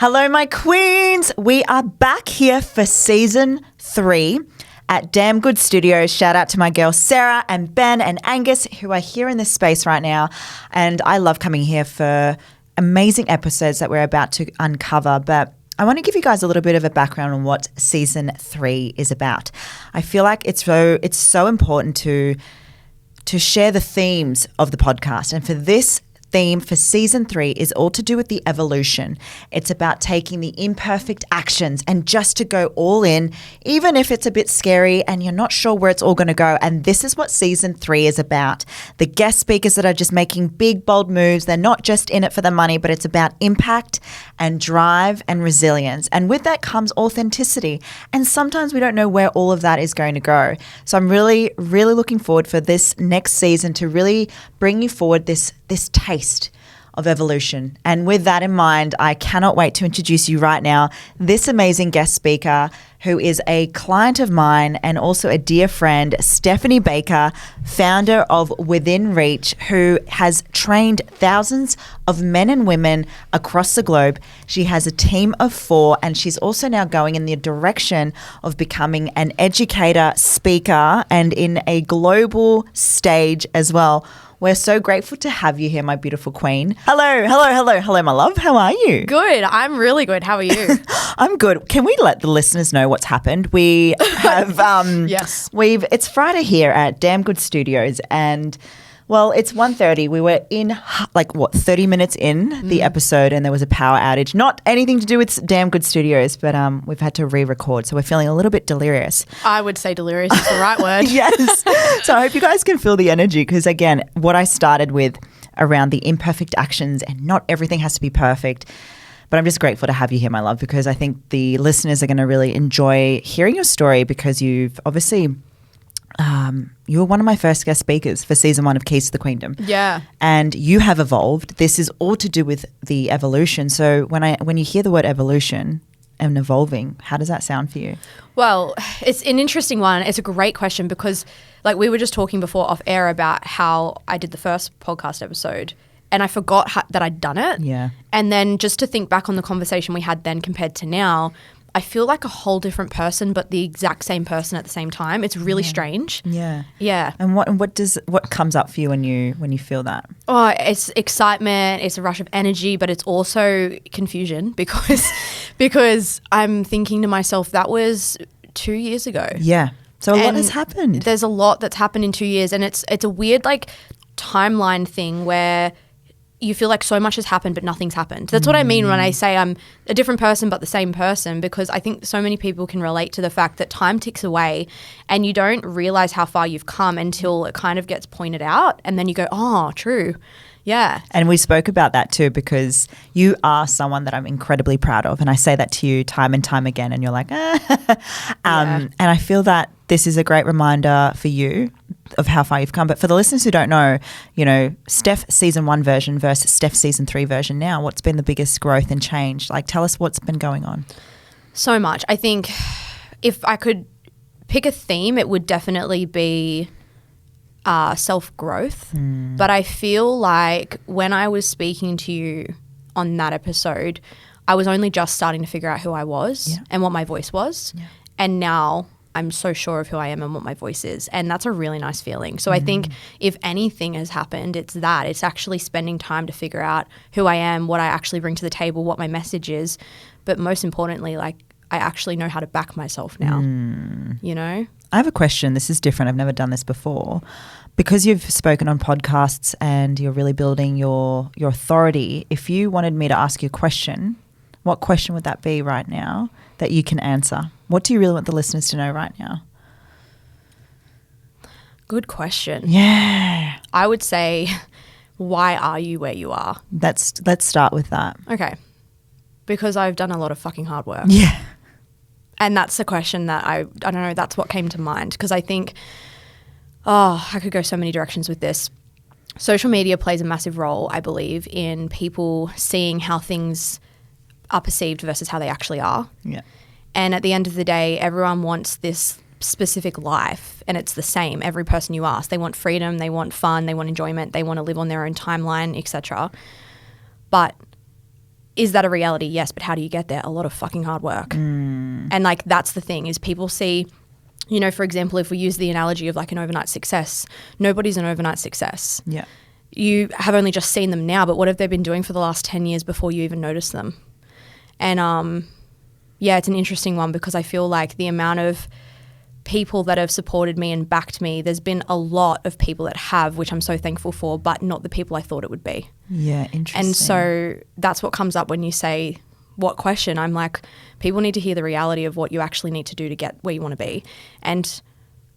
Hello, my queens. We are back here for season 3 at Damn Good Studios. Shout out to my girls Sarah and Ben and Angus who are here in this space right now. And I love coming here for amazing episodes that we're about to uncover. But I want to give you guys a little bit of a background on what season 3 is about. I feel like it's so important to share the themes of the podcast. And for this theme for season 3 is all to do with the evolution. It's about taking the imperfect actions and just to go all in, even if it's a bit scary and you're not sure where it's all going to go. And this is what season 3 is about. The guest speakers that are just making big, bold moves. They're not just in it for the money, but it's about impact and drive and resilience. And with that comes authenticity. And sometimes we don't know where all of that is going to go. So I'm really, really looking forward for this next season to really bring you forward this taste of evolution. And with that in mind, I cannot wait to introduce you right now this amazing guest speaker who is a client of mine and also a dear friend, Stephanie Baker, founder of Within Reach, who has trained thousands of men and women across the globe. She has a team of 4 and she's also now going in the direction of becoming an educator, speaker, and in a global stage as well. We're so grateful to have you here, my beautiful queen. Hello, my love. How are you? Good. I'm really good. How are you? I'm good. Can we let the listeners know what's happened? We have yes. It's Friday here at Damn Good Studios and well, it's 1:30. We were in 30 minutes in the episode and there was a power outage. Not anything to do with Damn Good Studios, but we've had to re-record. So we're feeling a little bit delirious. I would say delirious is the right word. Yes. So I hope you guys can feel the energy because again, what I started with around the imperfect actions and not everything has to be perfect. But I'm just grateful to have you here, my love, because I think the listeners are going to really enjoy hearing your story because you've obviously you were one of my first guest speakers for season 1 of Keys to the Queendom. Yeah. And you have evolved. This is all to do with the evolution. So when you hear the word evolution and evolving, how does that sound for you? Well, it's an interesting one. It's a great question because like we were just talking before off air about how I did the first podcast episode and I forgot that I'd done it. Yeah. And then just to think back on the conversation we had then compared to now, I feel like a whole different person, but the exact same person at the same time. It's really strange. Yeah. Yeah. And what comes up for you when you feel that? Oh, it's excitement. It's a rush of energy, but it's also confusion because I'm thinking to myself, that was 2 years ago. Yeah. So a lot has happened. There's a lot that's happened in 2 years, and it's a weird like timeline thing where you feel like so much has happened but nothing's happened. That's what I mean when I say I'm a different person but the same person, because I think so many people can relate to the fact that time ticks away and you don't realize how far you've come until it kind of gets pointed out and then you go, oh, true. Yeah. And we spoke about that too because you are someone that I'm incredibly proud of and I say that to you time and time again and you're like, And I feel that this is a great reminder for you of how far you've come. But for the listeners who don't know, Steph season 1 version versus Steph season 3 version now, what's been the biggest growth and change? Like tell us what's been going on. So much. I think if I could pick a theme, it would definitely be self-growth. But I feel like when I was speaking to you on that episode, I was only just starting to figure out who I was and what my voice was. Yeah. And now I'm so sure of who I am and what my voice is. And that's a really nice feeling. So I think if anything has happened, it's that. It's actually spending time to figure out who I am, what I actually bring to the table, what my message is. But most importantly, like I actually know how to back myself now, I have a question. This is different. I've never done this before. Because you've spoken on podcasts and you're really building your authority, if you wanted me to ask you a question, what question would that be right now that you can answer? What do you really want the listeners to know right now? Good question. Yeah. I would say, why are you where you are? Let's start with that. Okay. Because I've done a lot of fucking hard work. Yeah. And that's the question that I don't know, that's what came to mind. Because I think, I could go so many directions with this. Social media plays a massive role, I believe, in people seeing how things are perceived versus how they actually are. Yeah. And at the end of the day, everyone wants this specific life and it's the same. Every person you ask, they want freedom, they want fun, they want enjoyment, they want to live on their own timeline, etc. But is that a reality? Yes, but how do you get there? A lot of fucking hard work. And like that's the thing is people see, you know, for example, if we use the analogy of like an overnight success, nobody's an overnight success. Yeah. You have only just seen them now, but what have they been doing for the last 10 years before you even notice them? And yeah, it's an interesting one because I feel like the amount of people that have supported me and backed me, there's been a lot of people that have, which I'm so thankful for, but not the people I thought it would be. Yeah, interesting. And so that's what comes up when you say, what question? I'm like, people need to hear the reality of what you actually need to do to get where you want to be. And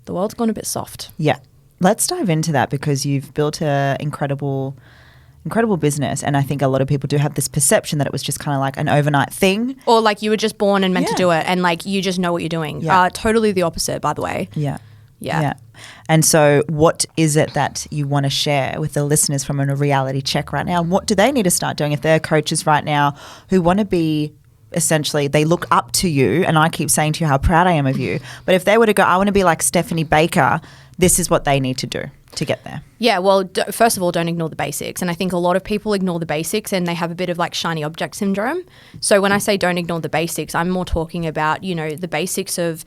the world's gone a bit soft. Yeah. Let's dive into that because you've built an incredible business, and I think a lot of people do have this perception that it was just kind of like an overnight thing. Or like you were just born and meant to do it and like you just know what you're doing. Yeah. Totally the opposite, by the way. Yeah. Yeah. And so what is it that you want to share with the listeners from a reality check right now? And what do they need to start doing if they're coaches right now who want to be essentially, they look up to you, and I keep saying to you how proud I am of you, but if they were to go, I want to be like Stephanie Baker, this is what they need to do to get there. Yeah, well, first of all, don't ignore the basics. And I think a lot of people ignore the basics and they have a bit of like shiny object syndrome. So when I say don't ignore the basics, I'm more talking about, you know, the basics of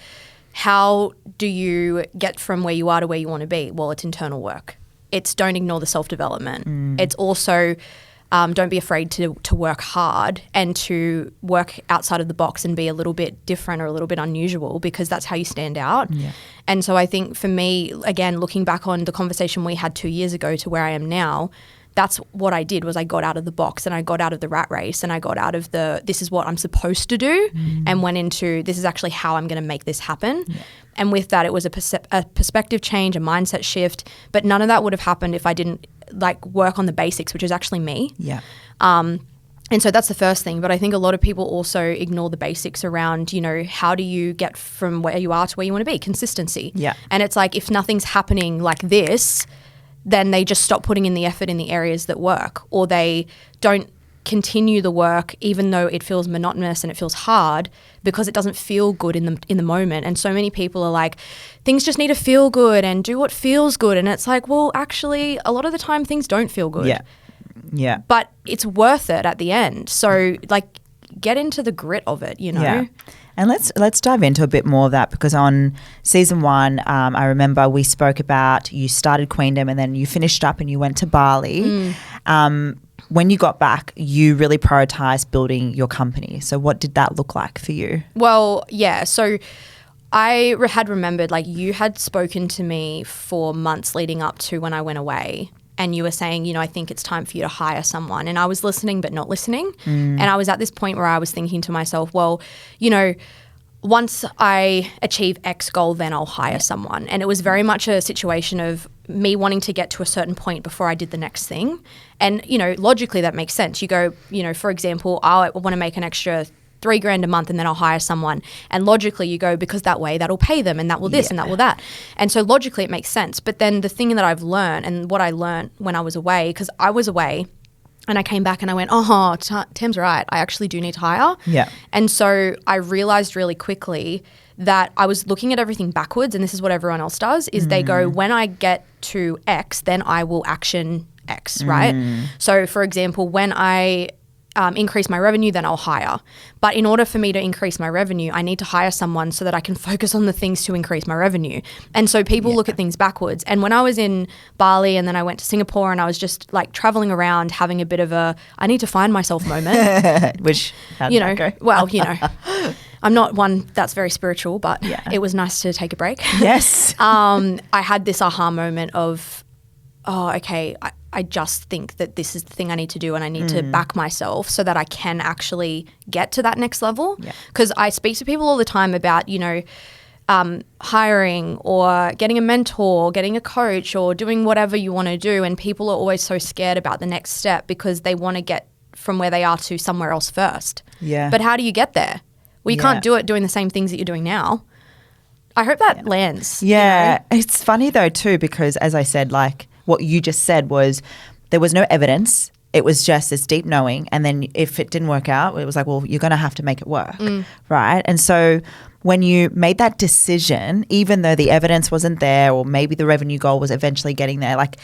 how do you get from where you are to where you want to be? Well, it's internal work. It's don't ignore the self-development. It's also don't be afraid to work hard and to work outside of the box and be a little bit different or a little bit unusual because that's how you stand out. Yeah. And so I think for me, again, looking back on the conversation we had 2 years ago to where I am now, that's what I did was I got out of the box and I got out of the rat race and I got out of the this is what I'm supposed to do and went into this is actually how I'm going to make this happen. Yeah. And with that, it was a perspective change, a mindset shift, but none of that would have happened if I didn't like work on the basics, which is actually me. Yeah. And so that's the first thing. But I think a lot of people also ignore the basics around, you know, how do you get from where you are to where you want to be? Consistency. Yeah. And it's like if nothing's happening like this, then they just stop putting in the effort in the areas that work, or they don't continue the work even though it feels monotonous and it feels hard because it doesn't feel good in the moment. And so many people are like, things just need to feel good and do what feels good. And it's like, well, actually, a lot of the time things don't feel good. Yeah. Yeah. But it's worth it at the end. So like get into the grit of it, you know? Yeah. And let's dive into a bit more of that because on season 1, I remember we spoke about you started Queendom and then you finished up and you went to Bali. When you got back, you really prioritized building your company. So what did that look like for you? Well, yeah. So I had remembered like you had spoken to me for months leading up to when I went away. And you were saying, you know, I think it's time for you to hire someone. And I was listening but not listening. And I was at this point where I was thinking to myself, well, you know, once I achieve X goal, then I'll hire someone. And it was very much a situation of me wanting to get to a certain point before I did the next thing. And, you know, logically that makes sense. You go, you know, for example, I want to make an extra $3,000 a month and then I'll hire someone. And logically you go, because that way that'll pay them and that will this and that will that. And so logically it makes sense. But then the thing that I've learned and what I learned when I was away, because I was away and I came back and I went, Tam's right. I actually do need to hire. Yeah. And so I realized really quickly that I was looking at everything backwards, and this is what everyone else does, is they go, when I get to X, then I will action X, right? So for example, when I increase my revenue, then I'll hire. But in order for me to increase my revenue, I need to hire someone so that I can focus on the things to increase my revenue. And so people look at things backwards. And when I was in Bali and then I went to Singapore and I was just like traveling around having a bit of a, I need to find myself moment. Which, how'd you know, that go? well, you know, I'm not one that's very spiritual, but it was nice to take a break. Yes. I had this aha moment of, oh, okay, I just think that this is the thing I need to do and I need to back myself so that I can actually get to that next level. Because I speak to people all the time about, you know, hiring or getting a mentor, getting a coach or doing whatever you want to do. And people are always so scared about the next step because they want to get from where they are to somewhere else first. Yeah. But how do you get there? Well, you can't do it doing the same things that you're doing now. I hope that lands. Yeah. You know? It's funny though too because as I said, like, what you just said was there was no evidence. It was just this deep knowing. And then if it didn't work out, it was like, well, you're going to have to make it work. Right. And so when you made that decision, even though the evidence wasn't there or maybe the revenue goal was eventually getting there, like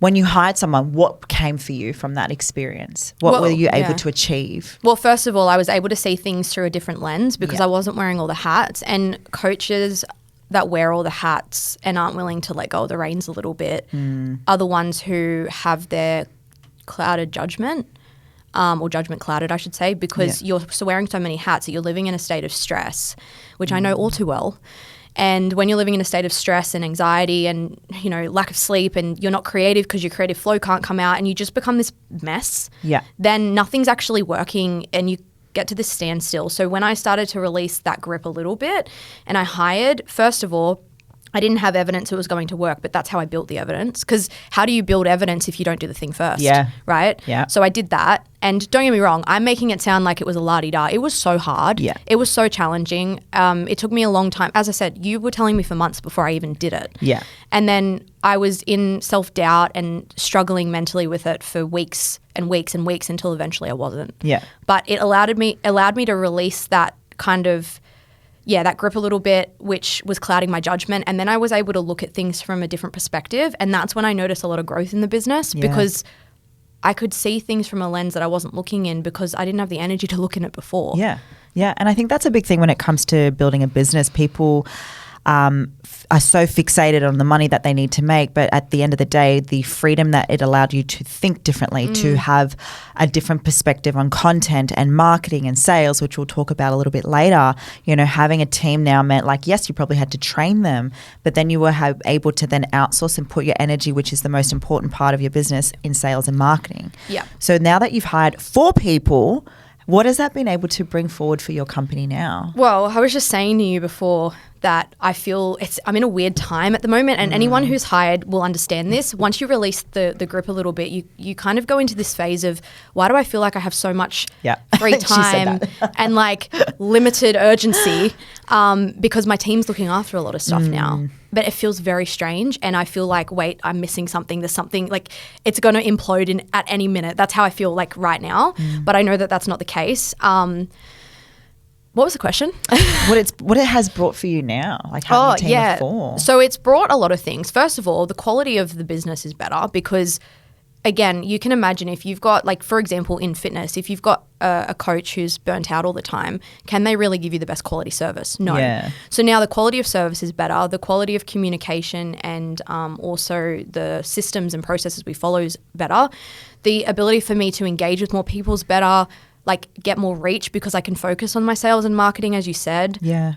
when you hired someone, what came for you from that experience? What were you able to achieve? Well, first of all, I was able to see things through a different lens because I wasn't wearing all the hats. And coaches that wear all the hats and aren't willing to let go of the reins a little bit are the ones who have their clouded judgment. Or judgment clouded, I should say, because you're wearing so many hats that you're living in a state of stress, which I know all too well. And when you're living in a state of stress and anxiety and, you know, lack of sleep and you're not creative because your creative flow can't come out and you just become this mess, then nothing's actually working and you get to this standstill. So when I started to release that grip a little bit and I hired, first of all, I didn't have evidence it was going to work, but that's how I built the evidence. Because how do you build evidence if you don't do the thing first? Yeah. Right? Yeah. So I did that. And don't get me wrong, I'm making it sound like it was a la-di-da. It was so hard. Yeah. It was so challenging. It took me a long time. As I said, you were telling me for months before I even did it. Yeah. And then I was in self-doubt and struggling mentally with it for weeks and weeks and weeks until eventually I wasn't. Yeah. But it allowed me to release that kind of that grip a little bit, which was clouding my judgment. And then I was able to look at things from a different perspective. And that's when I noticed a lot of growth in the business because I could see things from a lens that I wasn't looking in because I didn't have the energy to look in it before. Yeah. Yeah. And I think that's a big thing when it comes to building a business. People are so fixated on the money that they need to make, but at the end of the day, the freedom that it allowed you to think differently, to have a different perspective on content and marketing and sales, which we'll talk about a little bit later, you know, having a team now meant like, yes, you probably had to train them, but then you were able to then outsource and put your energy, which is the most important part of your business, in sales and marketing. Yeah. So now that you've hired 4 people, what has that been able to bring forward for your company now? Well, I was just saying to you before that I feel I'm in a weird time at the moment, and anyone who's hired will understand this. Once you release the grip a little bit, you kind of go into this phase of, why do I feel like I have so much free time and like limited urgency because my team's looking after a lot of stuff now. But it feels very strange and I feel like, wait, I'm missing something. There's something like it's going to implode at any minute. That's how I feel like right now. But I know that that's not the case. What was the question? what it has brought for you now, like having a team of 4. So it's brought a lot of things. First of all, the quality of the business is better because, again, you can imagine if you've got, like, for example, in fitness, if you've got a coach who's burnt out all the time, can they really give you the best quality service? No. Yeah. So now the quality of service is better. The quality of communication and also the systems and processes we follow is better. The ability for me to engage with more people is better. Like get more reach because I can focus on my sales and marketing, as you said. Yeah.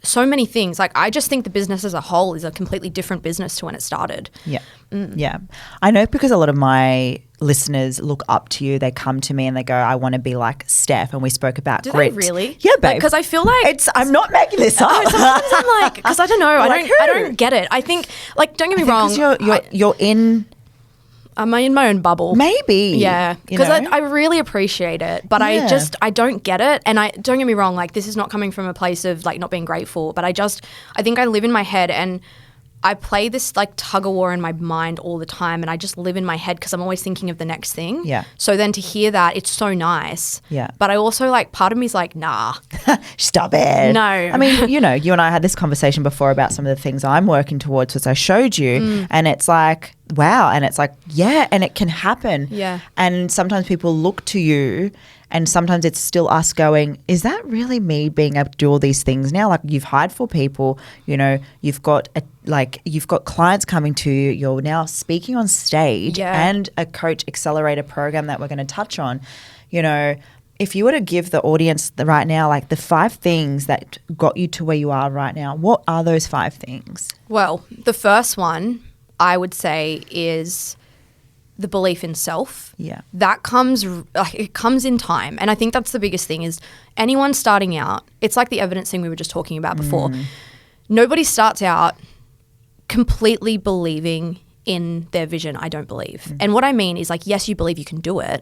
So many things. Like I just think the business as a whole is a completely different business to when it started. Yeah. Yeah. I know because a lot of my listeners look up to you. They come to me and they go, I want to be like Steph. And we spoke about grit. Do they really? Yeah, babe. Because I feel like I'm not making this up. Sometimes I'm like, because I don't know. I don't get it. I think, like, don't get me wrong. Because you're in... Am I in my own bubble? Maybe. Yeah. Because I really appreciate it, but I don't get it. And don't get me wrong, like this is not coming from a place of like not being grateful, but I think I live in my head and I play this like tug of war in my mind all the time and I just live in my head because I'm always thinking of the next thing. Yeah. So then to hear that, it's so nice. Yeah. But I also like, part of me is like, nah. Stop it. No. I mean, you and I had this conversation before about some of the things I'm working towards, as I showed you. And it's like, wow. And it's like, yeah, and it can happen. Yeah. And sometimes people look to you and sometimes it's still us going, is that really me being able to do all these things now? Like you've hired 4 people, you've got clients coming to you, you're now speaking on stage and a coach accelerator program that we're going to touch on. If you were to give the audience right now, like the 5 things that got you to where you are right now, what are those 5 things? Well, the first one I would say is the belief in self. Yeah. That comes in time. And I think that's the biggest thing is anyone starting out, it's like the evidence thing we were just talking about before. Nobody starts out completely believing in their vision, I don't believe. And what I mean is like, yes, you believe you can do it,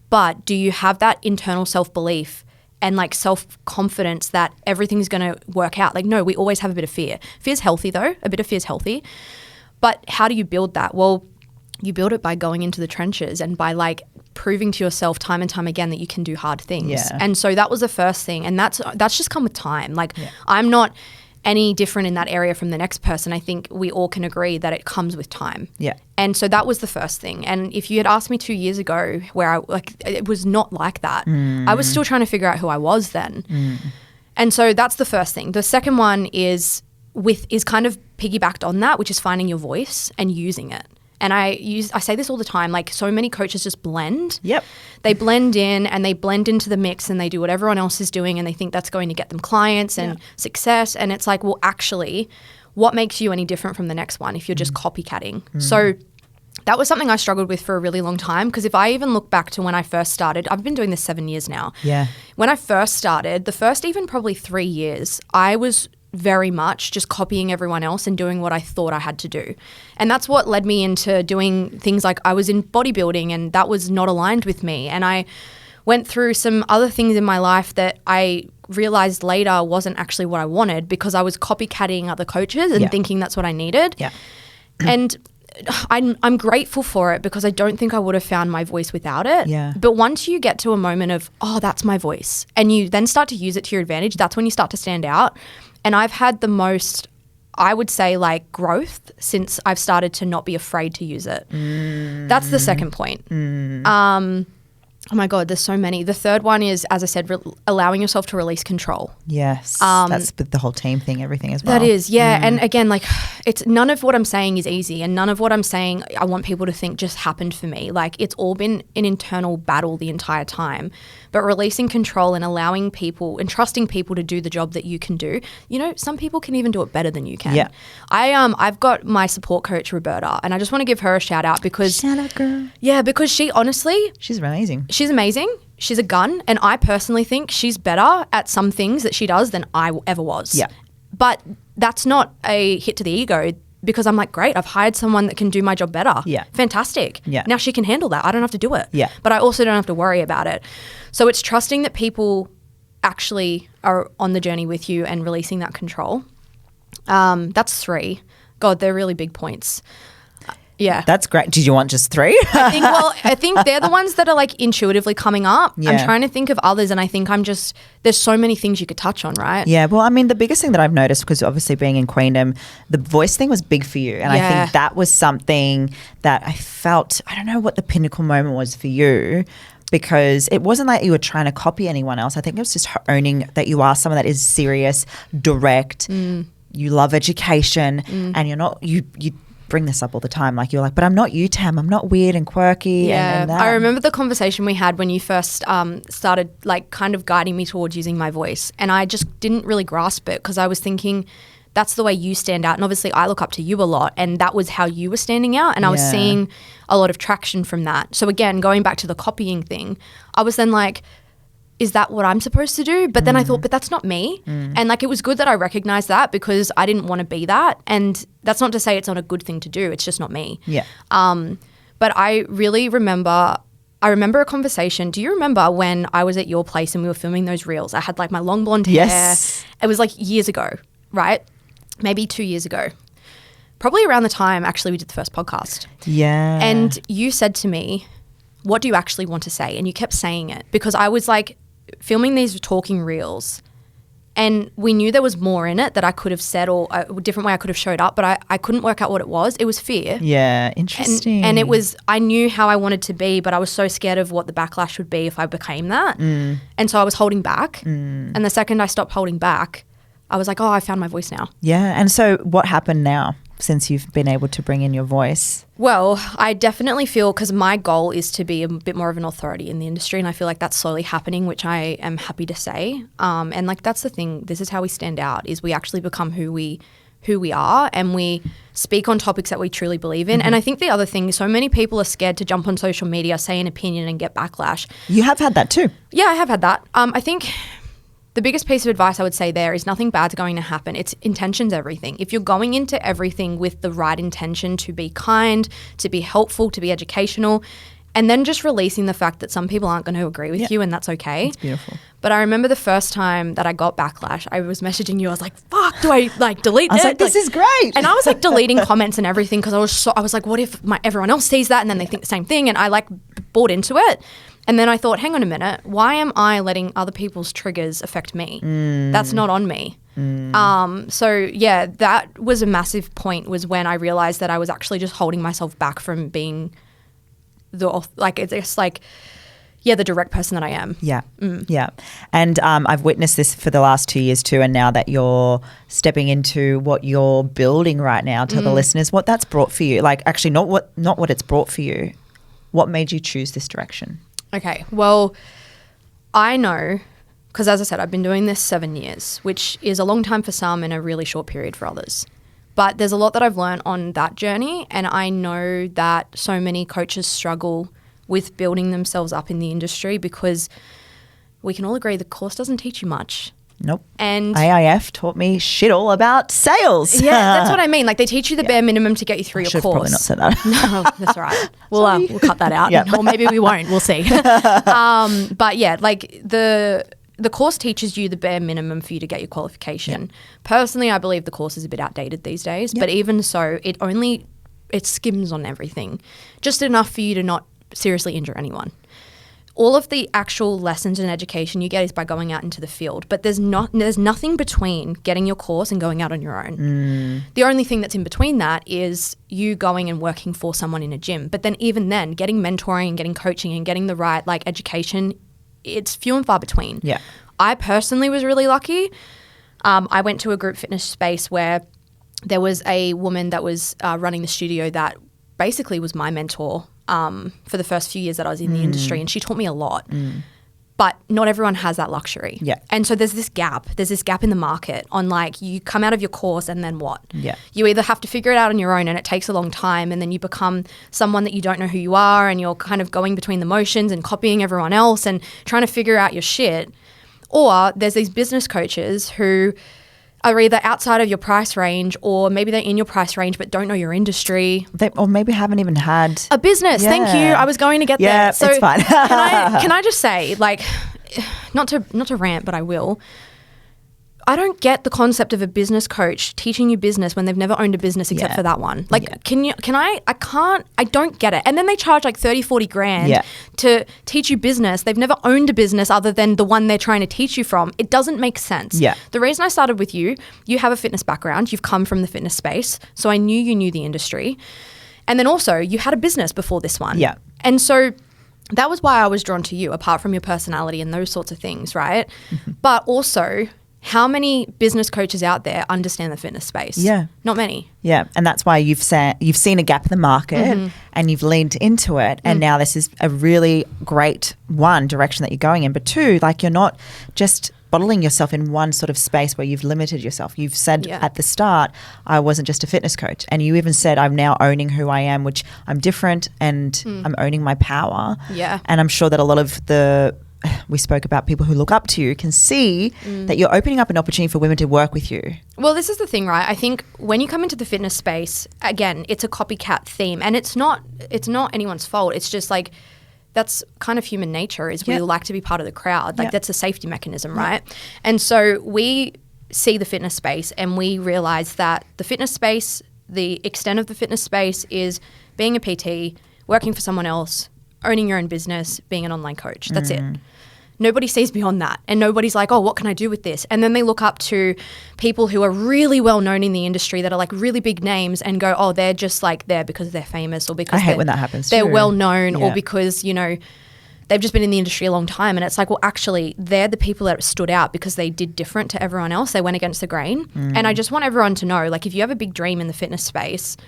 but do you have that internal self-belief and like self-confidence that everything's going to work out? Like, no, we always have a bit of fear. Fear's healthy though. A bit of fear's healthy. But how do you build that? Well, you build it by going into the trenches and by like proving to yourself time and time again that you can do hard things. Yeah. And so that was the first thing. And that's just come with time. Like I'm not any different in that area from the next person, I think we all can agree that it comes with time. Yeah. And so that was the first thing. And if you had asked me 2 years ago where it was not like that. I was still trying to figure out who I was then. And so that's the first thing. The second one is kind of piggybacked on that, which is finding your voice and using it. And I say this all the time, like so many coaches just blend. Yep. They blend in and they blend into the mix and they do what everyone else is doing and they think that's going to get them clients and success. And it's like, well, actually, what makes you any different from the next one if you're just copycatting? So that was something I struggled with for a really long time, because if I even look back to when I first started, I've been doing this 7 years now. Yeah. When I first started, the first even probably 3 years, I was very much just copying everyone else and doing what I thought I had to do. And that's what led me into doing things like I was in bodybuilding and that was not aligned with me. And I went through some other things in my life that I realized later wasn't actually what I wanted, because I was copycatting other coaches and thinking that's what I needed. Yeah. And I'm grateful for it, because I don't think I would have found my voice without it. Yeah. But once you get to a moment of, oh, that's my voice, and you then start to use it to your advantage, that's when you start to stand out. And I've had the most, I would say, like growth since I've started to not be afraid to use it. That's the second point. Oh my God, there's so many. The third one is, as I said, allowing yourself to release control. Yes. That's the whole team thing, everything as well. That is, yeah. And again, like, it's none of what I'm saying is easy, and none of what I'm saying I want people to think just happened for me. Like, it's all been an internal battle the entire time. But releasing control and allowing people and trusting people to do the job that you can do. You know, some people can even do it better than you can. Yeah. I've got my support coach, Roberta, and I just want to give her a shout out, because shout out, girl. Yeah, because she honestly, she's amazing. She's amazing. She's a gun. And I personally think she's better at some things that she does than I ever was. Yeah. But that's not a hit to the ego, because I'm like, great, I've hired someone that can do my job better. Yeah. Fantastic. Yeah. Now she can handle that. I don't have to do it. Yeah. But I also don't have to worry about it. So it's trusting that people actually are on the journey with you and releasing that control. That's 3. God, they're really big points. Yeah. That's great. Did you want just 3? I think they're the ones that are like intuitively coming up. Yeah. I'm trying to think of others, and I think there's so many things you could touch on, right? Yeah. Well, I mean, the biggest thing that I've noticed, because obviously being in Queendom, the voice thing was big for you. And I think that was something that I felt, I don't know what the pinnacle moment was for you, because it wasn't like you were trying to copy anyone else. I think it was just owning that you are someone that is serious, direct, you love education, and you're not, you bring this up all the time. Like, you're like, but I'm not you, Tam. I'm not weird and quirky. Yeah. And that. I remember the conversation we had when you first started like kind of guiding me towards using my voice. And I just didn't really grasp it, because I was thinking, that's the way you stand out. And obviously I look up to you a lot, and that was how you were standing out. And I was seeing a lot of traction from that. So again, going back to the copying thing, I was then like, is that what I'm supposed to do? But then I thought, but that's not me. And like, it was good that I recognized that, because I didn't want to be that. And that's not to say it's not a good thing to do. It's just not me. Yeah. But I really remember a conversation. Do you remember when I was at your place and we were filming those reels? I had like my long blonde hair. It was like years ago, right? Maybe 2 years ago. Probably around the time actually we did the first podcast. Yeah. And you said to me, what do you actually want to say? And you kept saying it, because I was like filming these talking reels, and we knew there was more in it that I could have said, or a different way I could have showed up, but I couldn't work out what it was. It was fear. Yeah, interesting. And it was, I knew how I wanted to be, but I was so scared of what the backlash would be if I became that. And so I was holding back. And the second I stopped holding back, I was like, oh, I found my voice now. Yeah. And so what happened now since you've been able to bring in your voice? Well, I definitely feel, because my goal is to be a bit more of an authority in the industry, and I feel like that's slowly happening, which I am happy to say. And like, that's the thing. This is how we stand out, is we actually become who we are, and we speak on topics that we truly believe in. And I think the other thing, so many people are scared to jump on social media, say an opinion and get backlash. You have had that too. Yeah, I have had that. I think the biggest piece of advice I would say there is nothing bad's going to happen. It's intention's everything. If you're going into everything with the right intention to be kind, to be helpful, to be educational, and then just releasing the fact that some people aren't going to agree with you, and that's okay. It's beautiful. But I remember the first time that I got backlash, I was messaging you. I was like, fuck, do I like delete this? I was like, this is great. And I was like deleting comments and everything, because I was like, what if everyone else sees that and then they think the same thing? And I like bought into it. And then I thought, hang on a minute, why am I letting other people's triggers affect me? That's not on me. So yeah, that was a massive point, was when I realized that I was actually just holding myself back from being the direct person that I am. Yeah. Yeah. And I've witnessed this for the last 2 years too. And now that you're stepping into what you're building right now, tell the listeners what that's brought for you. Like, actually not what it's brought for you. What made you choose this direction? Okay. Well, I know, because as I said, I've been doing this 7 years, which is a long time for some and a really short period for others. But there's a lot that I've learned on that journey, and I know that so many coaches struggle with building themselves up in the industry, because we can all agree the course doesn't teach you much. Nope. And AIF taught me shit all about sales. Yeah, that's what I mean. Like, they teach you the bare minimum to get you through your course. Probably not said that. No, that's all right. We'll cut that out. Yep. Or maybe we won't. We'll see. But yeah, like the course teaches you the bare minimum for you to get your qualification. Yep. Personally, I believe the course is a bit outdated these days. Yep. But even so, it skims on everything. Just enough for you to not seriously injure anyone. All of the actual lessons and education you get is by going out into the field, but there's nothing between getting your course and going out on your own. The only thing that's in between that is you going and working for someone in a gym. But then even then, getting mentoring and getting coaching and getting the right education, it's few and far between. Yeah. I personally was really lucky. I went to a group fitness space where there was a woman that was running the studio that basically was my mentor for the first few years that I was in the industry, and she taught me a lot. But not everyone has that luxury. Yeah. And so there's this gap in the market on, like, you come out of your course and then what? Yeah. You either have to figure it out on your own, and it takes a long time, and then you become someone that you don't know who you are, and you're kind of going between the motions and copying everyone else and trying to figure out your shit. Or there's these business coaches who are either outside of your price range, or maybe they're in your price range but don't know your industry. Or maybe haven't even had a business. Yeah. Thank you. I was going to get there. Yeah, it's fine. can I just say, like, not to rant, but I will. I don't get the concept of a business coach teaching you business when they've never owned a business except for that one. Like, I don't get it. And then they charge like 30, 40 grand to teach you business. They've never owned a business other than the one they're trying to teach you from. It doesn't make sense. Yeah. The reason I started with you have a fitness background. You've come from the fitness space. So I knew you knew the industry. And then also you had a business before this one. Yeah. And so that was why I was drawn to you, apart from your personality and those sorts of things, right? But also, how many business coaches out there understand the fitness space? Yeah. Not many. Yeah. And that's why you've seen a gap in the market and you've leaned into it. And now this is a really great, one, direction that you're going in. But two, like, you're not just bottling yourself in one sort of space where you've limited yourself. You've said at the start, I wasn't just a fitness coach. And you even said, I'm now owning who I am, which I'm different, and I'm owning my power. Yeah. And I'm sure that a lot of we spoke about people who look up to you can see that you're opening up an opportunity for women to work with you. Well, this is the thing, right? I think when you come into the fitness space, again, it's a copycat theme, and it's not anyone's fault. It's just like, that's kind of human nature, is we like to be part of the crowd. Like, that's a safety mechanism, right? And so we see the fitness space and we realize that the fitness space, the extent of the fitness space is being a PT, working for someone else, owning your own business, being an online coach. That's it. Nobody sees beyond that. And nobody's like, oh, what can I do with this? And then they look up to people who are really well known in the industry that are like really big names and go, oh, they're just like there because they're famous, or because I hate when that happens. They're well known, or because, they've just been in the industry a long time. And it's like, well, actually, they're the people that stood out because they did different to everyone else. They went against the grain. And I just want everyone to know, like, if you have a big dream in the fitness space,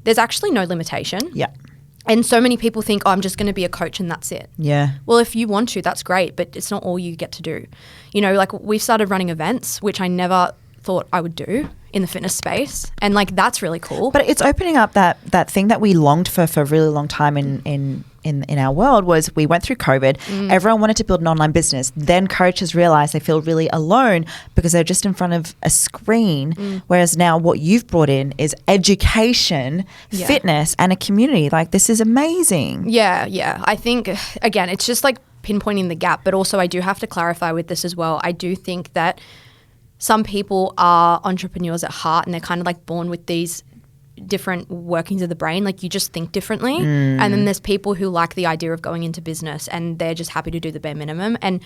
there's actually no limitation. Yeah. And so many people think, oh, I'm just going to be a coach and that's it. Yeah. Well, if you want to, that's great, but it's not all you get to do. Like, we've started running events, which I never thought I would do in the fitness space. And like, that's really cool. But it's opening up that thing that we longed for a really long time in our world. Was we went through COVID, everyone wanted to build an online business. Then coaches realized they feel really alone because they're just in front of a screen. Whereas now what you've brought in is education, fitness, and a community. Like, this is amazing. Yeah. I think, again, it's just like pinpointing the gap. But also I do have to clarify with this as well. I do think that some people are entrepreneurs at heart, and they're kind of like born with these different workings of the brain. Like, you just think differently. And then there's people who like the idea of going into business and they're just happy to do the bare minimum. And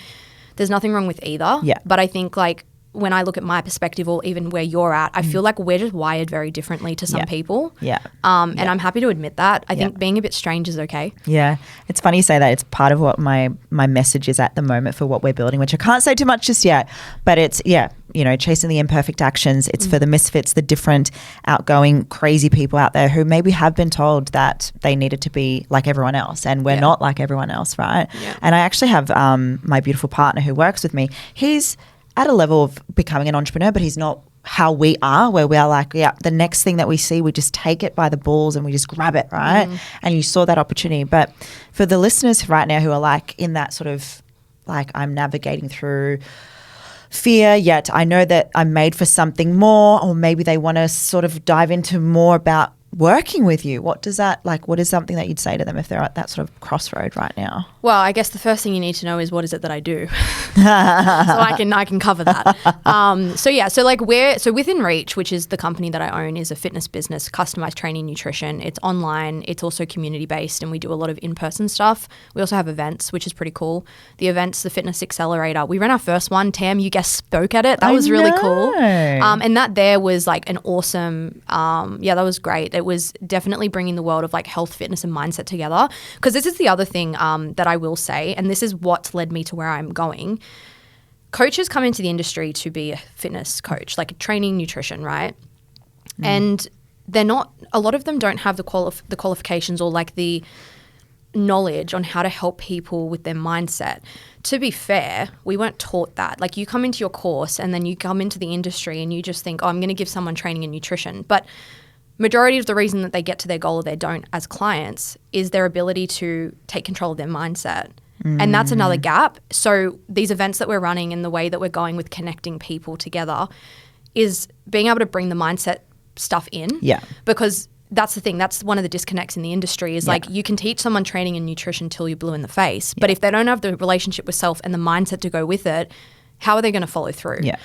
there's nothing wrong with either. Yeah. But I think, like, when I look at my perspective or even where you're at, I feel like we're just wired very differently to some people. Yeah. And I'm happy to admit that. I think being a bit strange is okay. Yeah. It's funny you say that. It's part of what my message is at the moment for what we're building, which I can't say too much just yet, but it's, chasing the imperfect actions. It's for the misfits, the different outgoing, crazy people out there who maybe have been told that they needed to be like everyone else, and we're not like everyone else, right? Yeah. And I actually have my beautiful partner who works with me. He's at a level of becoming an entrepreneur, but he's not how we are, where we are like, the next thing that we see, we just take it by the balls and we just grab it, right? And you saw that opportunity. But for the listeners right now who are like in that sort of like, I'm navigating through fear, yet I know that I'm made for something more, or maybe they want to sort of dive into more about working with you. What is something that you'd say to them if they're at that sort of crossroad right now? Well, I guess the first thing you need to know is what is it that I do, so I can cover that. So Within Reach, which is the company that I own, is a fitness business, customized training, nutrition. It's online. It's also community based, and we do a lot of in-person stuff. We also have events, which is pretty cool. The events, the Fitness Accelerator. We ran our first one. Tam, you guest spoke at it. That was really cool. And that there was like an awesome. That was great. It was definitely bringing the world of like health, fitness, and mindset together. Because this is the other thing that I will say, and this is what's led me to where I'm going. Coaches come into the industry to be a fitness coach, like training, nutrition, right? And they're not. A lot of them don't have the qualifications or like the knowledge on how to help people with their mindset. To be fair, we weren't taught that. Like you come into your course and then you come into the industry and you just think, I'm going to give someone training and nutrition, but majority of the reason that they get to their goal or they don't as clients is their ability to take control of their mindset. And that's another gap. So these events that we're running and the way that we're going with connecting people together is being able to bring the mindset stuff in. Yeah. Because that's the thing. That's one of the disconnects in the industry is like you can teach someone training and nutrition till you're blue in the face. But if they don't have the relationship with self and the mindset to go with it, how are they going to follow through? Yeah.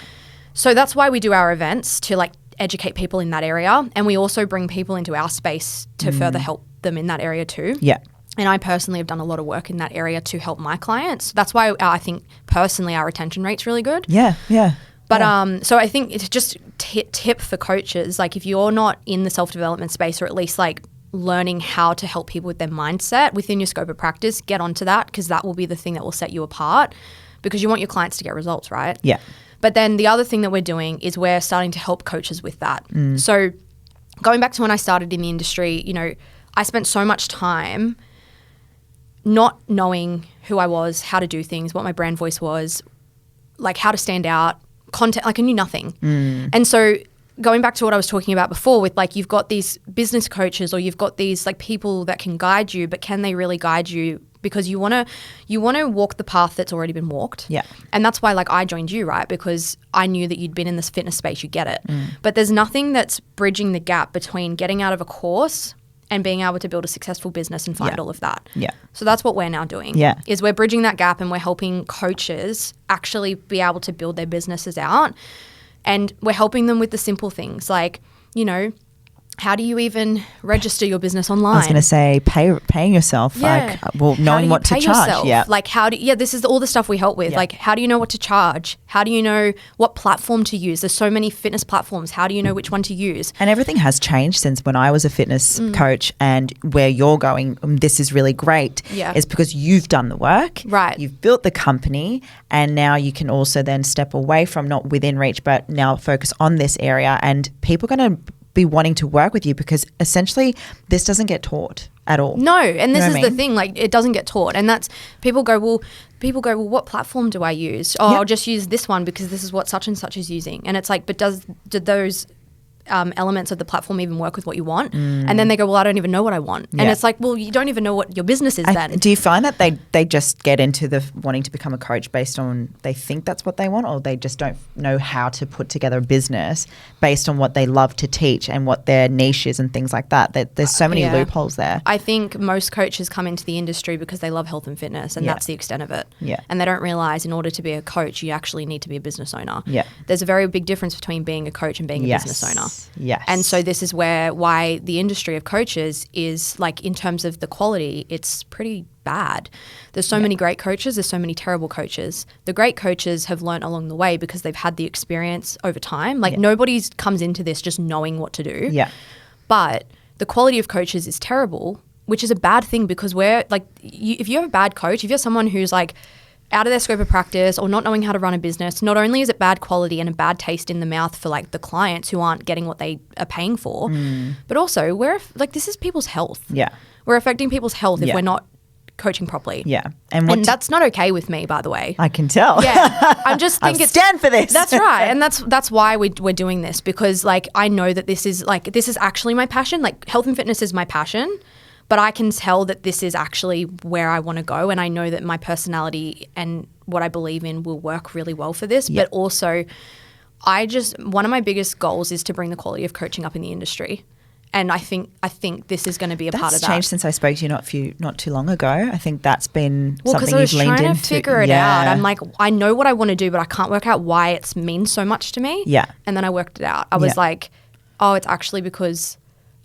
So that's why we do our events, to like educate people in that area. And we also bring people into our space to further help them in that area too. Yeah. And I personally have done a lot of work in that area to help my clients. That's why I think personally our retention rate's really good. Yeah, yeah. But so I think it's just tip for coaches, like if you're not in the self-development space, or at least like learning how to help people with their mindset within your scope of practice, get onto that, because that will be the thing that will set you apart, because you want your clients to get results, right? Yeah. But then the other thing that we're doing is we're starting to help coaches with that. So going back to when I started in the industry, I spent so much time not knowing who I was, how to do things, what my brand voice was, like how to stand out, content, like I knew nothing. And so going back to what I was talking about before with like, you've got these business coaches or you've got these like people that can guide you, but can they really guide you? Because you want to walk the path that's already been walked. Yeah. And that's why like I joined you, right? Because I knew that you'd been in this fitness space, you get it. But there's nothing that's bridging the gap between getting out of a course and being able to build a successful business and find all of that. Yeah. So that's what we're now doing. Yeah. Is we're bridging that gap and we're helping coaches actually be able to build their businesses out. And we're helping them with the simple things like, how do you even register your business online? I was going to say paying yourself, knowing what to charge. Yourself? Yeah. Like this is all the stuff we help with. Yeah. Like how do you know what to charge? How do you know what platform to use? There's so many fitness platforms. How do you know which one to use? And everything has changed since when I was a fitness coach, and where you're going, this is really great, is because you've done the work. Right. You've built the company, and now you can also then step away from not within reach, but now focus on this area, and people are going to be wanting to work with you because essentially this doesn't get taught at all. No, and this is the thing, like it doesn't get taught. And that's people go, well, what platform do I use? Oh, I'll just use this one because this is what such and such is using. And it's like, but did those elements of the platform even work with what you want? And then they go, well, I don't even know what I want. And it's like, well, you don't even know what your business is then. Do you find that they just get into the wanting to become a coach based on they think that's what they want, or they just don't know how to put together a business based on what they love to teach and what their niche is and things like that? There's so many loopholes there. I think most coaches come into the industry because they love health and fitness, and that's the extent of it. Yeah. And they don't realize in order to be a coach, you actually need to be a business owner. Yeah. There's a very big difference between being a coach and being a business owner. Yes. And so this is why the industry of coaches is like, in terms of the quality, it's pretty bad. There's so many great coaches. There's so many terrible coaches. The great coaches have learned along the way because they've had the experience over time. Like nobody comes into this just knowing what to do. Yeah. But the quality of coaches is terrible, which is a bad thing because we're like, if you have a bad coach, if you're someone who's like out of their scope of practice or not knowing how to run a business, not only is it bad quality and a bad taste in the mouth for like the clients who aren't getting what they are paying for, but also this is people's health. Yeah. We're affecting people's health if we're not coaching properly. Yeah. And that's not okay with me, by the way. I can tell. Yeah. I'm just thinking stand for this. That's right. And that's why we're doing this, because like I know that this is actually my passion. Like health and fitness is my passion. But I can tell that this is actually where I want to go, and I know that my personality and what I believe in will work really well for this. But also, one of my biggest goals is to bring the quality of coaching up in the industry, and I think this is going to be a part of that. That's changed since I spoke to you not too long ago. I think that's been something you've leaned into. Well, because I was trying to figure it out. I'm like, I know what I want to do, but I can't work out why it means so much to me. Yeah. And then I worked it out. I was like, oh, it's actually because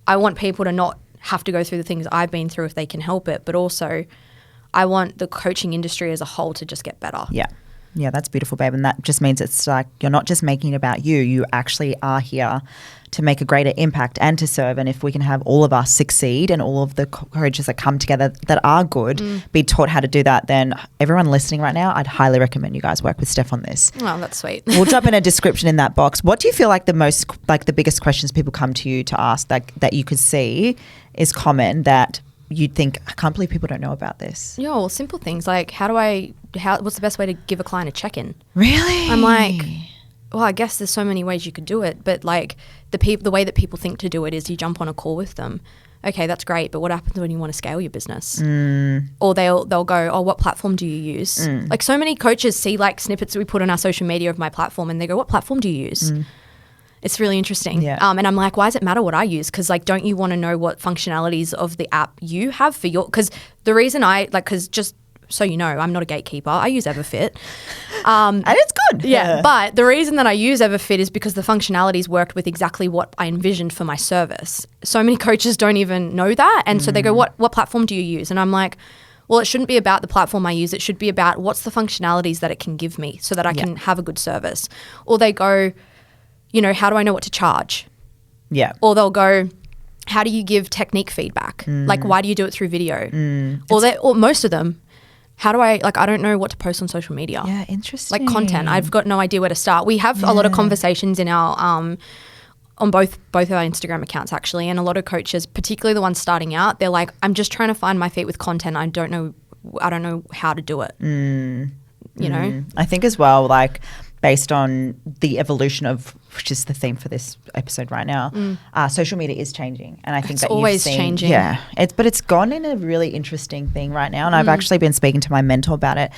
I want people to not have to go through the things I've been through if they can help it, but also I want the coaching industry as a whole to just get better. Yeah. Yeah, that's beautiful, babe. And that just means it's like you're not just making it about you. You actually are here to make a greater impact and to serve. And if we can have all of us succeed and all of the coaches that come together that are good be taught how to do that, then everyone listening right now, I'd highly recommend you guys work with Steph on this. Oh, that's sweet. We'll drop in a description in that box. What do you feel like the biggest questions people come to you to ask that you could see is common that you'd think, I can't believe people don't know about this? Yeah, well, simple things like what's the best way to give a client a check-in? Really? I'm like, well, I guess there's so many ways you could do it, but like the way that people think to do it is you jump on a call with them. Okay, that's great, but what happens when you want to scale your business? Or they'll go, oh, what platform do you use? Like so many coaches see like snippets that we put on our social media of my platform and they go, what platform do you use? It's really interesting. Yeah. And I'm like, why does it matter what I use? Because like, don't you want to know what functionalities of the app you have for your, because the reason because just so you know, I'm not a gatekeeper. I use Everfit. And it's good. Yeah. But the reason that I use Everfit is because the functionalities worked with exactly what I envisioned for my service. So many coaches don't even know that. And so they go, what platform do you use? And I'm like, well, it shouldn't be about the platform I use. It should be about what's the functionalities that it can give me so that I can have a good service. Or they go, how do I know what to charge? Yeah. Or they'll go, how do you give technique feedback? Like, why do you do it through video? Or most of them, how do I don't know what to post on social media. Yeah, interesting. Like content. I've got no idea where to start. We have a lot of conversations in our, on both of our Instagram accounts actually. And a lot of coaches, particularly the ones starting out, they're like, I'm just trying to find my feet with content. I don't know how to do it. You know? I think as well, like, based on the evolution of, which is the theme for this episode right now, social media is changing. And I think it's always changing. Yeah. But it's gone in a really interesting thing right now. And I've actually been speaking to my mentor about it.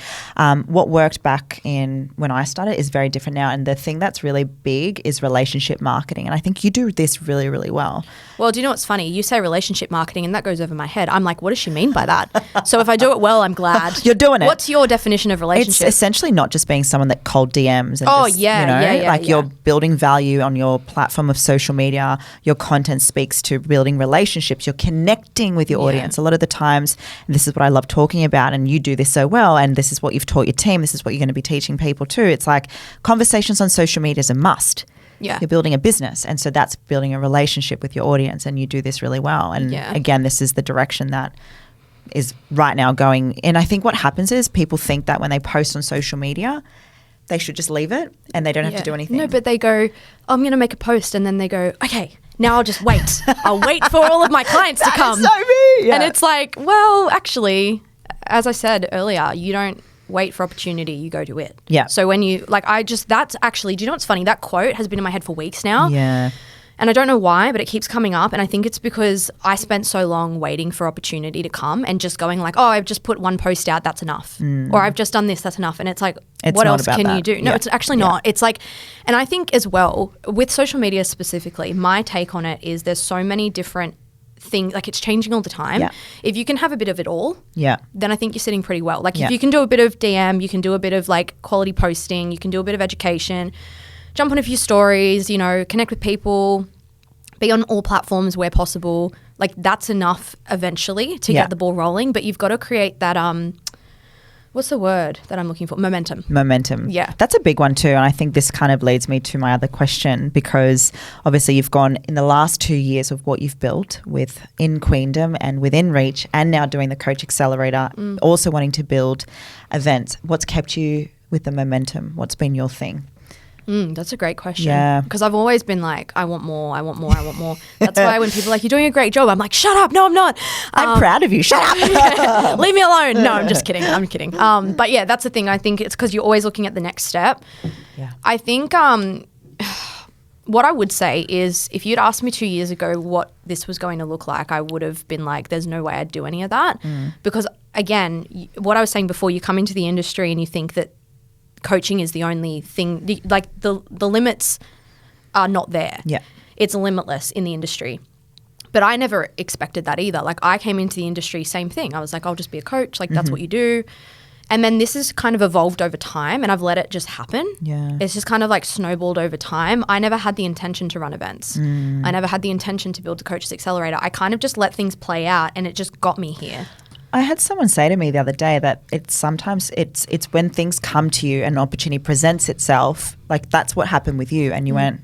What worked back in when I started is very different now. And the thing that's really big is relationship marketing. And I think you do this really, really well. Well, do you know what's funny? You say relationship marketing and that goes over my head. I'm like, what does she mean by that? So if I do it well, I'm glad. You're doing it. What's your definition of relationship? It's essentially not just being someone that cold DMs. And you're building value on your platform of social media. Your content speaks to building relationships. You're connecting with your audience. A lot of the times, and this is what I love talking about, and you do this so well, and this is what you've taught your team. This is what you're going to be teaching people too. It's like conversations on social media is a must. Yeah. You're building a business, and so that's building a relationship with your audience, and you do this really well. And again, this is the direction that is right now going. And I think what happens is people think that when they post on social media, they should just leave it and they don't have to do anything. No, but they go, I'm going to make a post, and then they go, okay, now I'll just wait. I'll wait for all of my clients to come. That's so me. Yeah. And it's like, well, actually, as I said earlier, you don't wait for opportunity, you go to it. Yeah. So when you, that's actually, do you know what's funny? That quote has been in my head for weeks now. Yeah. And I don't know why, but it keeps coming up. And I think it's because I spent so long waiting for opportunity to come and just going like, oh, I've just put one post out, that's enough. Or I've just done this, that's enough. And it's like, what else can you do? No, it's actually not. It's like, and I think as well, with social media specifically, my take on it is there's so many different things, like it's changing all the time. Yeah. If you can have a bit of it all, then I think you're sitting pretty well. Like if you can do a bit of DM, you can do a bit of like quality posting, you can do a bit of education, jump on a few stories, connect with people, be on all platforms where possible. Like that's enough eventually to get the ball rolling, but you've got to create that what's the word that I'm looking for? Momentum. Yeah. That's a big one too. And I think this kind of leads me to my other question, because obviously you've gone in the last 2 years of what you've built within Queendom and within Reach, and now doing the Coach Accelerator, also wanting to build events. What's kept you with the momentum? What's been your thing? That's a great question. Yeah. Because I've always been like, I want more. That's why when people are like, you're doing a great job, I'm like, shut up. No, I'm not. I'm proud of you. Shut up. Leave me alone. No, I'm just kidding. But yeah, that's the thing. I think it's because you're always looking at the next step. Yeah. I think what I would say is if you'd asked me 2 years ago what this was going to look like, I would have been like, there's no way I'd do any of that. Because again, what I was saying before, you come into the industry and you think that coaching is the only thing, like the limits are not there. Yeah. It's limitless in the industry. But I never expected that either. Like I came into the industry, same thing. I was like, I'll just be a coach. Like that's what you do. And then this has kind of evolved over time and I've let it just happen. Yeah. It's just kind of like snowballed over time. I never had the intention to run events. I never had the intention to build the Coaches Accelerator. I kind of just let things play out and it just got me here. I had someone say to me the other day that it's when things come to you and an opportunity presents itself, like that's what happened with you, and you went,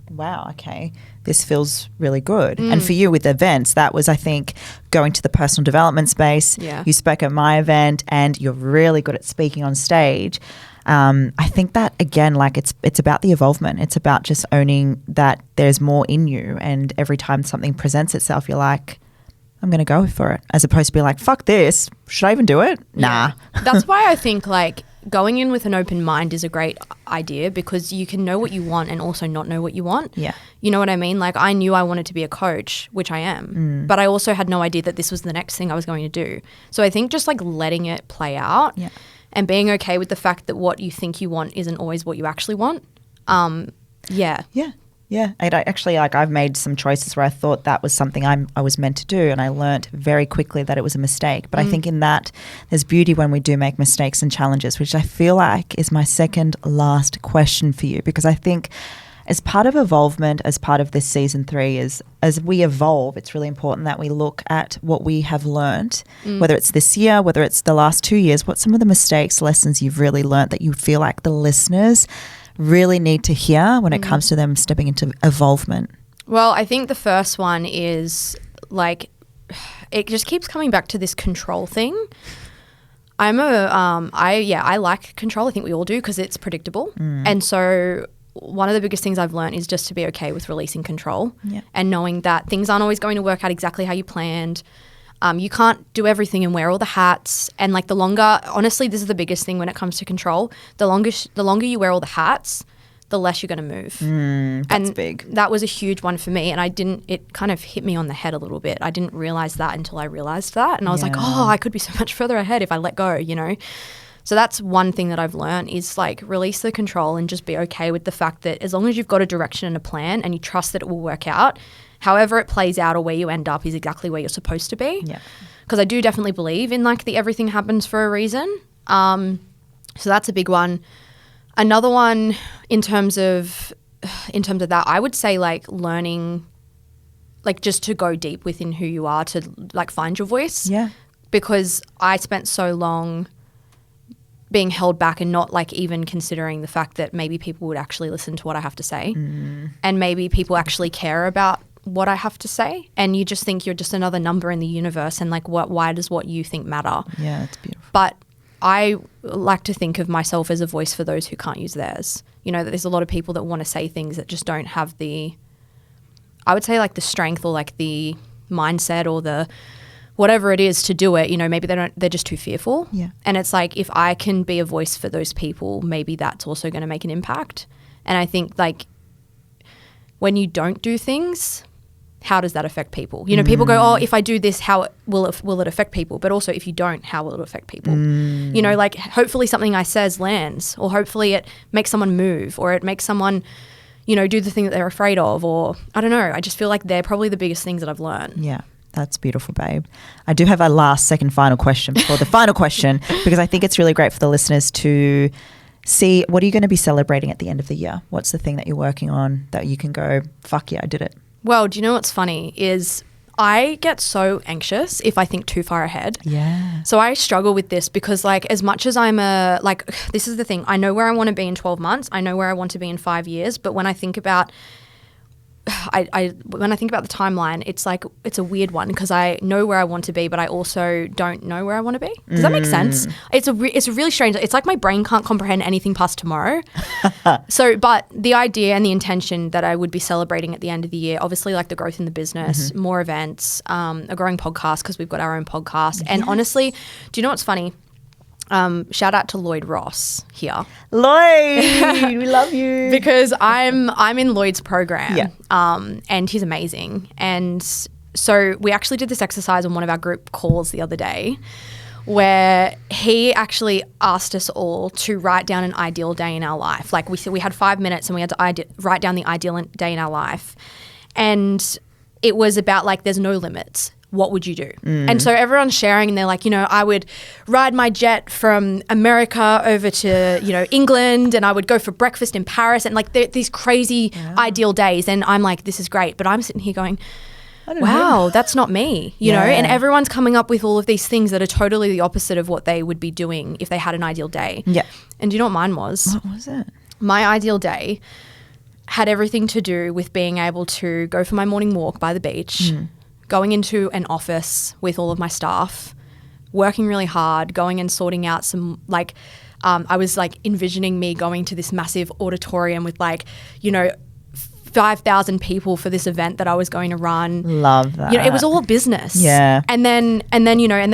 wow, okay, this feels really good. And for you with events, that was, I think, going to the personal development space. Yeah. You spoke at my event and you're really good at speaking on stage. I think that, again, like it's about the evolvement. It's about just owning that there's more in you, and every time something presents itself, you're like, I'm going to go for it, as opposed to be like, fuck this. Should I even do it? Nah. That's why I think like going in with an open mind is a great idea, because you can know what you want and also not know what you want. Yeah. You know what I mean? Like I knew I wanted to be a coach, which I am, but I also had no idea that this was the next thing I was going to do. So I think just like letting it play out and being okay with the fact that what you think you want isn't always what you actually want. Yeah, I've made some choices where I thought that was something I was meant to do, and I learnt very quickly that it was a mistake. But I think in that there's beauty when we do make mistakes and challenges, which I feel like is my second last question for you, because I think as part of evolvement, as part of this season 3, is as we evolve, it's really important that we look at what we have learnt, whether it's this year, whether it's the last 2 years, what some of the mistakes, lessons you've really learnt that you feel like the listeners really need to hear when it comes to them stepping into evolvement. Well, I think the first one is like, it just keeps coming back to this control thing. I like control. I think we all do, because it's predictable. And so one of the biggest things I've learned is just to be okay with releasing control and knowing that things aren't always going to work out exactly how you planned. You can't do everything and wear all the hats. And like honestly, this is the biggest thing when it comes to control. The longer you wear all the hats, the less you're going to move. That's big. That was a huge one for me. And it kind of hit me on the head a little bit. I didn't realize that until I realized that. And I was like, oh, I could be so much further ahead if I let go, you know? So that's one thing that I've learned is like release the control and just be okay with the fact that as long as you've got a direction and a plan and you trust that it will work out, however it plays out or where you end up is exactly where you're supposed to be. Yeah. Because I do definitely believe in like the everything happens for a reason. So that's a big one. Another one in terms of that, I would say like learning, like just to go deep within who you are, to like find your voice. Yeah. Because I spent so long being held back and not like even considering the fact that maybe people would actually listen to what I have to say, and maybe people actually care about what I have to say, and you just think you're just another number in the universe, and like why does what you think matter? Yeah, it's beautiful. But I like to think of myself as a voice for those who can't use theirs. You know, that there's a lot of people that want to say things that just don't have the, I would say like the strength or like the mindset or the whatever it is to do it. You know, maybe they're just too fearful. Yeah. And it's like, if I can be a voice for those people, maybe that's also going to make an impact. And I think like when you don't do things, how does that affect people? You know, people go, oh, if I do this, how will it affect people? But also if you don't, how will it affect people? You know, like hopefully something I says lands, or hopefully it makes someone move, or it makes someone, you know, do the thing that they're afraid of, or I don't know. I just feel like they're probably the biggest things that I've learned. Yeah. That's beautiful, babe. I do have a final question before the final question, because I think it's really great for the listeners to see, what are you going to be celebrating at the end of the year? What's the thing that you're working on that you can go, fuck yeah, I did it? Well, do you know what's funny is I get so anxious if I think too far ahead. Yeah. So I struggle with this because like as much as this is the thing, I know where I want to be in 12 months. I know where I want to be in 5 years. But when I think about when I think about the timeline, it's like it's a weird one because I know where I want to be, but I also don't know where I want to be. Does that make sense? It's a really strange. It's like my brain can't comprehend anything past tomorrow. So, but the idea and the intention that I would be celebrating at the end of the year, obviously, like the growth in the business, more events, a growing podcast because we've got our own podcast, and honestly, do you know what's funny? Shout out to Lloyd Ross here. Lloyd, we love you. Because I'm in Lloyd's program. Yeah. And he's amazing. And so we actually did this exercise on one of our group calls the other day where he actually asked us all to write down an ideal day in our life. Like we had 5 minutes and we had to write down the ideal day in our life. And it was about like there's no limits. What would you do? And so everyone's sharing and they're like, I would ride my jet from America over to, England, and I would go for breakfast in Paris, and like these crazy ideal days. And I'm like, this is great. But I'm sitting here going, wow, that's not me, you know? And everyone's coming up with all of these things that are totally the opposite of what they would be doing if they had an ideal day. Yeah. And do you know what mine was? What was it? My ideal day had everything to do with being able to go for my morning walk by the beach, going into an office with all of my staff, working really hard, going and sorting out some I was like envisioning me going to this massive auditorium with 5,000 people for this event that I was going to run. Love that. It was all business. Yeah. And then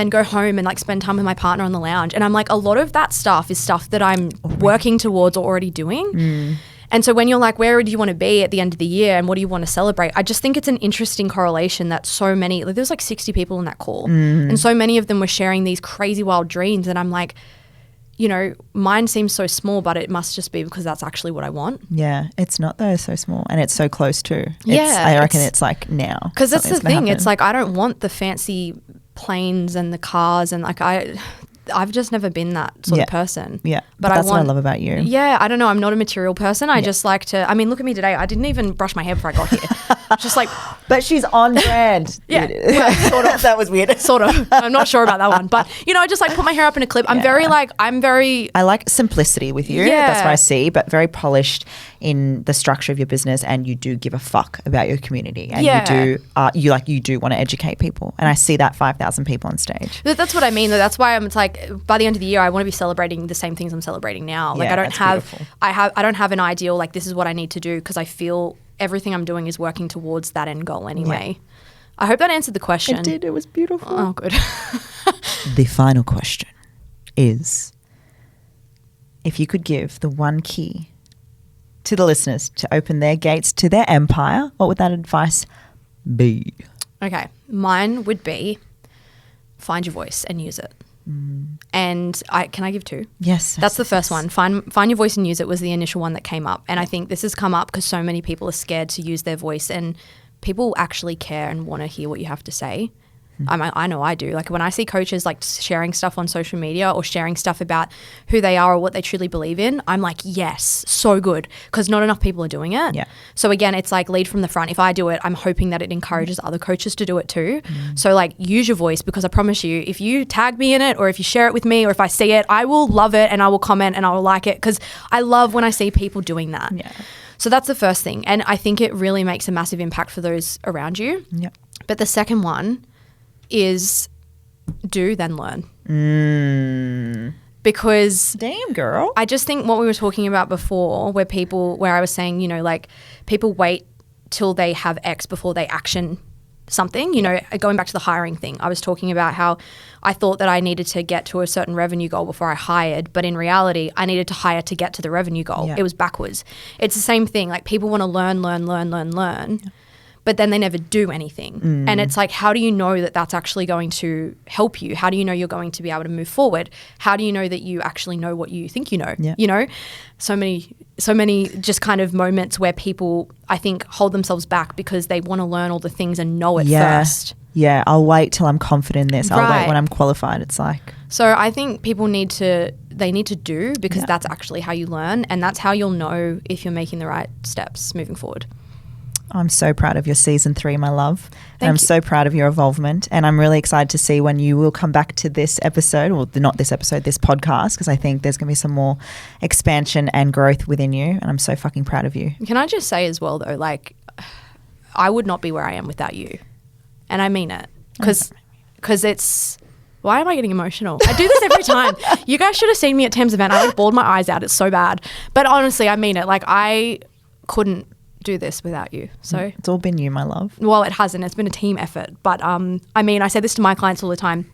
go home and like spend time with my partner on the lounge. And I'm like, a lot of that stuff is stuff that I'm working towards or already doing. And so when you're like, where do you want to be at the end of the year and what do you want to celebrate? I just think it's an interesting correlation that so many, there's like 60 people in that call. And so many of them were sharing these crazy wild dreams. And I'm like, mine seems so small, but it must just be because that's actually what I want. Yeah, it's not though, so small. And it's so close too. I reckon it's like now. Because that's the thing. It's like, I don't want the fancy planes and the cars and like I've just never been that sort of person. Yeah. But that's what I love about you. Yeah. I don't know. I'm not a material person. I just like to, look at me today. I didn't even brush my hair before I got here. Just like. But she's on brand. Yeah. Well, sort of. That was weird. Sort of. I'm not sure about that one. But, I just like put my hair up in a clip. I like simplicity with you. Yeah. That's what I see. But very polished in the structure of your business, and you do give a fuck about your community, and you do want to educate people, and I see that 5,000 people on stage. That's what I mean. That's why it's like by the end of the year I want to be celebrating the same things I'm celebrating now. Like I don't have an ideal like this is what I need to do, because I feel everything I'm doing is working towards that end goal anyway. Yeah. I hope that answered the question. It did. It was beautiful. Oh, good. The final question is, if you could give the one key to the listeners to open their gates to their empire, what would that advice be? Okay. Mine would be find your voice and use it. And can I give two? Yes. That's the first one. Find your voice and use it was the initial one that came up. And I think this has come up because so many people are scared to use their voice, and people actually care and want to hear what you have to say. I know I do. Like when I see coaches like sharing stuff on social media or sharing stuff about who they are or what they truly believe in, I'm like, yes, so good, because not enough people are doing it. Yeah. So again, it's like lead from the front. If I do it, I'm hoping that it encourages other coaches to do it too. So like use your voice, because I promise you, if you tag me in it or if you share it with me or if I see it, I will love it and I will comment and I will like it, because I love when I see people doing that. Yeah. So that's the first thing. And I think it really makes a massive impact for those around you. Yeah. But the second one is do then learn. Because damn girl, I just think what we were talking about before, where I was saying, like people wait till they have X before they action something, going back to the hiring thing. I was talking about how I thought that I needed to get to a certain revenue goal before I hired, but in reality I needed to hire to get to the revenue goal. Yeah. It was backwards. It's the same thing. Like people want to learn, but then they never do anything. And it's like, how do you know that that's actually going to help you? How do you know you're going to be able to move forward? How do you know that you actually know what you think you know? Yeah. So many just kind of moments where people, I think, hold themselves back because they want to learn all the things and know it first. Yeah, I'll wait till I'm confident in this. I'll wait when I'm qualified, it's like. So I think people need to do, because that's actually how you learn, and that's how you'll know if you're making the right steps moving forward. I'm so proud of your season 3, my love. And Thank I'm you. so proud of your involvement. And I'm really excited to see when you will come back to this episode, well, not this episode, this podcast, because I think there's going to be some more expansion and growth within you. And I'm so fucking proud of you. Can I just say as well, though, like, I would not be where I am without you. And I mean it. Because it's... Why am I getting emotional? I do this every time. You guys should have seen me at Tam's event. I would have bawled my eyes out. It's so bad. But honestly, I mean it. Like, I couldn't do this without you. So It's all been you, my love. well, it hasn't. It's been a team effort. But I mean, I say this to my clients all the time.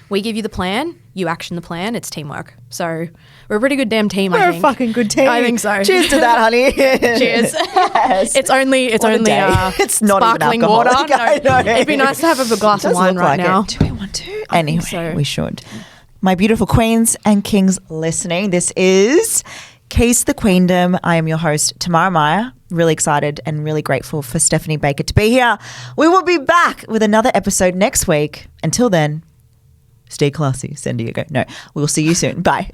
We give you the plan, you action the plan. It's teamwork. So we're a pretty good damn team, I We're think. a fucking good team. I think so. Cheers to that, honey. Cheers. Yes. It's only What a day. It's not even sparkling water. alcoholic, I know. It'd be nice to have a glass of Does wine look right like now. it. Do we want to? Anyway, so. we should. My beautiful queens and kings listening, this is Keys to the Queendom. I am your host, Tamara Meyer. Really excited and really grateful for Stephanie Baker to be here. We will be back with another episode next week. Until then, stay classy, San Diego. No, we'll see you soon. Bye.